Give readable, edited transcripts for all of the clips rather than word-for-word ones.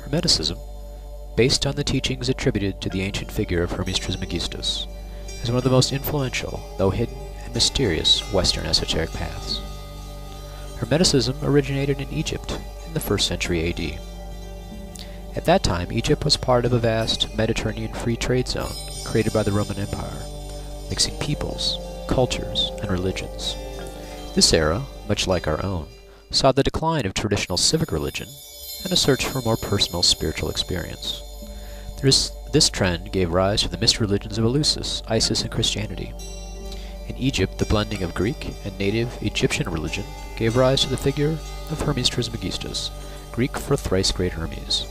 Hermeticism, based on the teachings attributed to the ancient figure of Hermes Trismegistus, is one of the most influential, though hidden and mysterious, Western esoteric paths. Hermeticism originated in Egypt in the 1st century AD. At that time, Egypt was part of a vast Mediterranean free trade zone created by the Roman Empire, mixing peoples, cultures, and religions. This era, much like our own, saw the decline of traditional civic religion and a search for a more personal spiritual experience. This trend gave rise to the mixed religions of Eleusis, Isis, and Christianity. In Egypt, the blending of Greek and native Egyptian religion gave rise to the figure of Hermes Trismegistus, Greek for thrice great Hermes.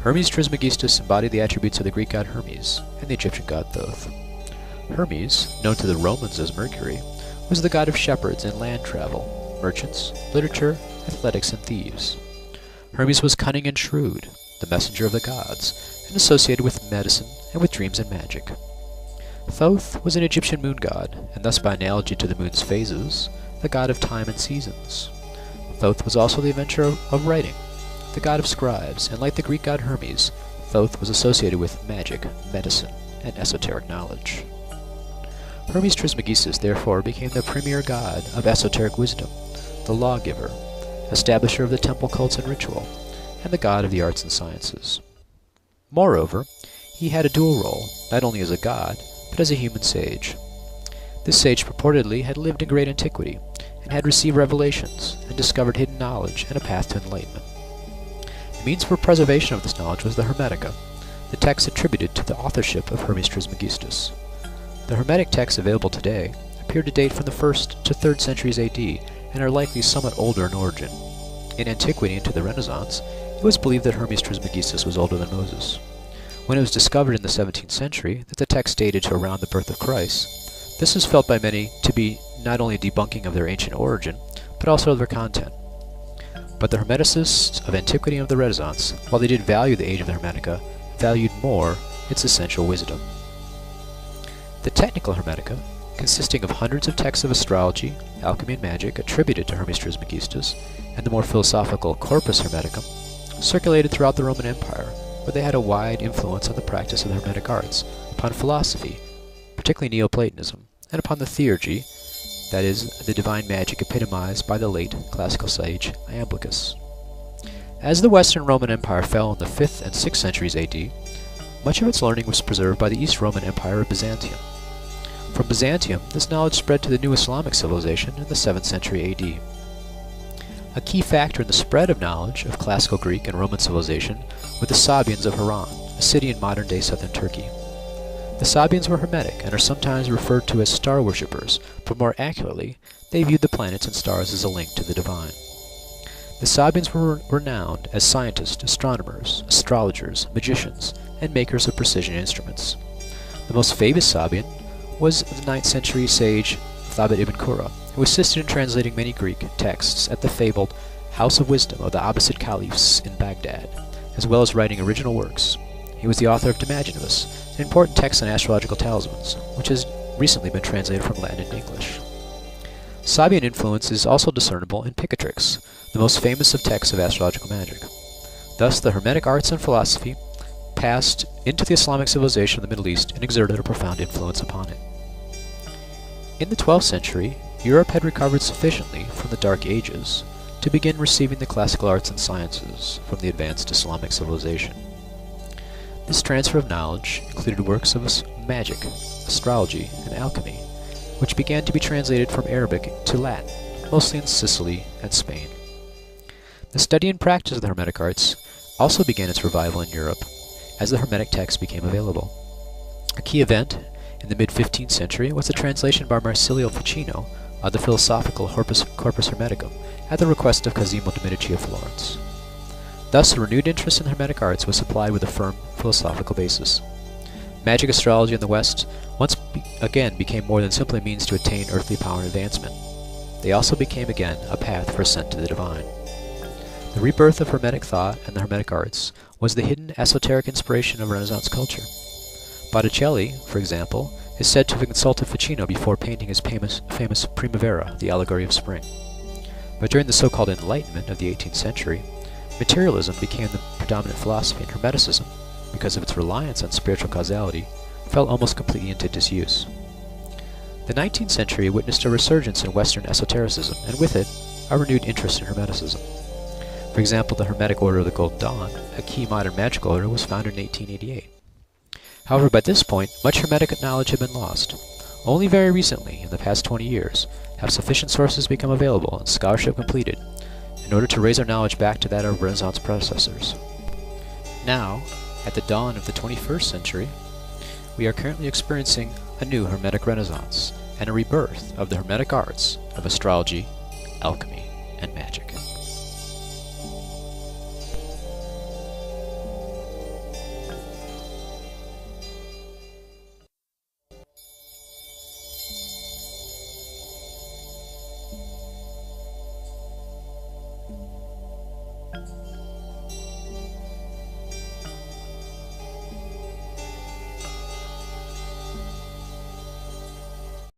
Hermes Trismegistus embodied the attributes of the Greek god Hermes and the Egyptian god Thoth. Hermes, known to the Romans as Mercury, was the god of shepherds and land travel, merchants, literature, athletics, and thieves. Hermes was cunning and shrewd, the messenger of the gods, and associated with medicine and with dreams and magic. Thoth was an Egyptian moon god, and thus by analogy to the moon's phases, the god of time and seasons. Thoth was also the inventor of writing, the god of scribes, and like the Greek god Hermes, Thoth was associated with magic, medicine, and esoteric knowledge. Hermes Trismegistus therefore became the premier god of esoteric wisdom, the lawgiver, establisher of the temple cults and ritual, and the god of the arts and sciences. Moreover, he had a dual role, not only as a god, but as a human sage. This sage purportedly had lived in great antiquity, and had received revelations, and discovered hidden knowledge and a path to enlightenment. The means for preservation of this knowledge was the Hermetica, the text attributed to the authorship of Hermes Trismegistus. The Hermetic texts available today appear to date from the 1st to 3rd centuries AD, and are likely somewhat older in origin. In antiquity into the Renaissance, it was believed that Hermes Trismegistus was older than Moses. When it was discovered in the 17th century that the text dated to around the birth of Christ, this was felt by many to be not only debunking of their ancient origin, but also of their content. But the Hermeticists of antiquity and of the Renaissance, while they did value the age of the Hermetica, valued more its essential wisdom. The technical Hermetica, consisting of hundreds of texts of astrology, alchemy, and magic attributed to Hermes Trismegistus, and the more philosophical Corpus Hermeticum, circulated throughout the Roman Empire, where they had a wide influence on the practice of the Hermetic arts, upon philosophy, particularly Neoplatonism, and upon the theurgy, that is, the divine magic epitomized by the late classical sage Iamblichus. As the Western Roman Empire fell in the 5th and 6th centuries AD, much of its learning was preserved by the East Roman Empire of Byzantium. From Byzantium, this knowledge spread to the new Islamic civilization in the 7th century AD. A key factor in the spread of knowledge of classical Greek and Roman civilization were the Sabians of Haran, a city in modern-day southern Turkey. The Sabians were Hermetic and are sometimes referred to as star worshippers, but more accurately, they viewed the planets and stars as a link to the divine. The Sabians were renowned as scientists, astronomers, astrologers, magicians, and makers of precision instruments. The most famous Sabian was the 9th century sage Thabit ibn Qurra, who assisted in translating many Greek texts at the fabled House of Wisdom of the Abbasid Caliphs in Baghdad, as well as writing original works. He was the author of Imaginibus, an important text on astrological talismans, which has recently been translated from Latin into English. Sabian influence is also discernible in Picatrix, the most famous of texts of astrological magic. Thus, the Hermetic arts and philosophy passed into the Islamic civilization of the Middle East and exerted a profound influence upon it. In the 12th century, Europe had recovered sufficiently from the Dark Ages to begin receiving the classical arts and sciences from the advanced Islamic civilization. This transfer of knowledge included works of magic, astrology, and alchemy, which began to be translated from Arabic to Latin, mostly in Sicily and Spain. The study and practice of the Hermetic arts also began its revival in Europe as the Hermetic texts became available. A key event in the mid-15th century was the translation by Marsilio Ficino of the philosophical Corpus Hermeticum at the request of Cosimo de' Medici of Florence. Thus, a renewed interest in the Hermetic arts was supplied with a firm philosophical basis. Magic astrology in the West once again became more than simply a means to attain earthly power and advancement. They also became again a path for ascent to the divine. The rebirth of Hermetic thought and the Hermetic arts was the hidden esoteric inspiration of Renaissance culture. Botticelli, for example, is said to have consulted Ficino before painting his famous Primavera, the allegory of spring. But during the so-called Enlightenment of the 18th century, Materialism became the predominant philosophy, and Hermeticism, because of its reliance on spiritual causality, fell almost completely into disuse. The 19th century witnessed a resurgence in Western esotericism, and with it, a renewed interest in Hermeticism. For example, the Hermetic Order of the Golden Dawn, a key modern magical order, was founded in 1888. However, by this point, much Hermetic knowledge had been lost. Only very recently, in the past 20 years, have sufficient sources become available and scholarship completed in order to raise our knowledge back to that of Renaissance predecessors. Now, at the dawn of the 21st century, we are currently experiencing a new Hermetic Renaissance and a rebirth of the Hermetic arts of astrology, alchemy, and magic.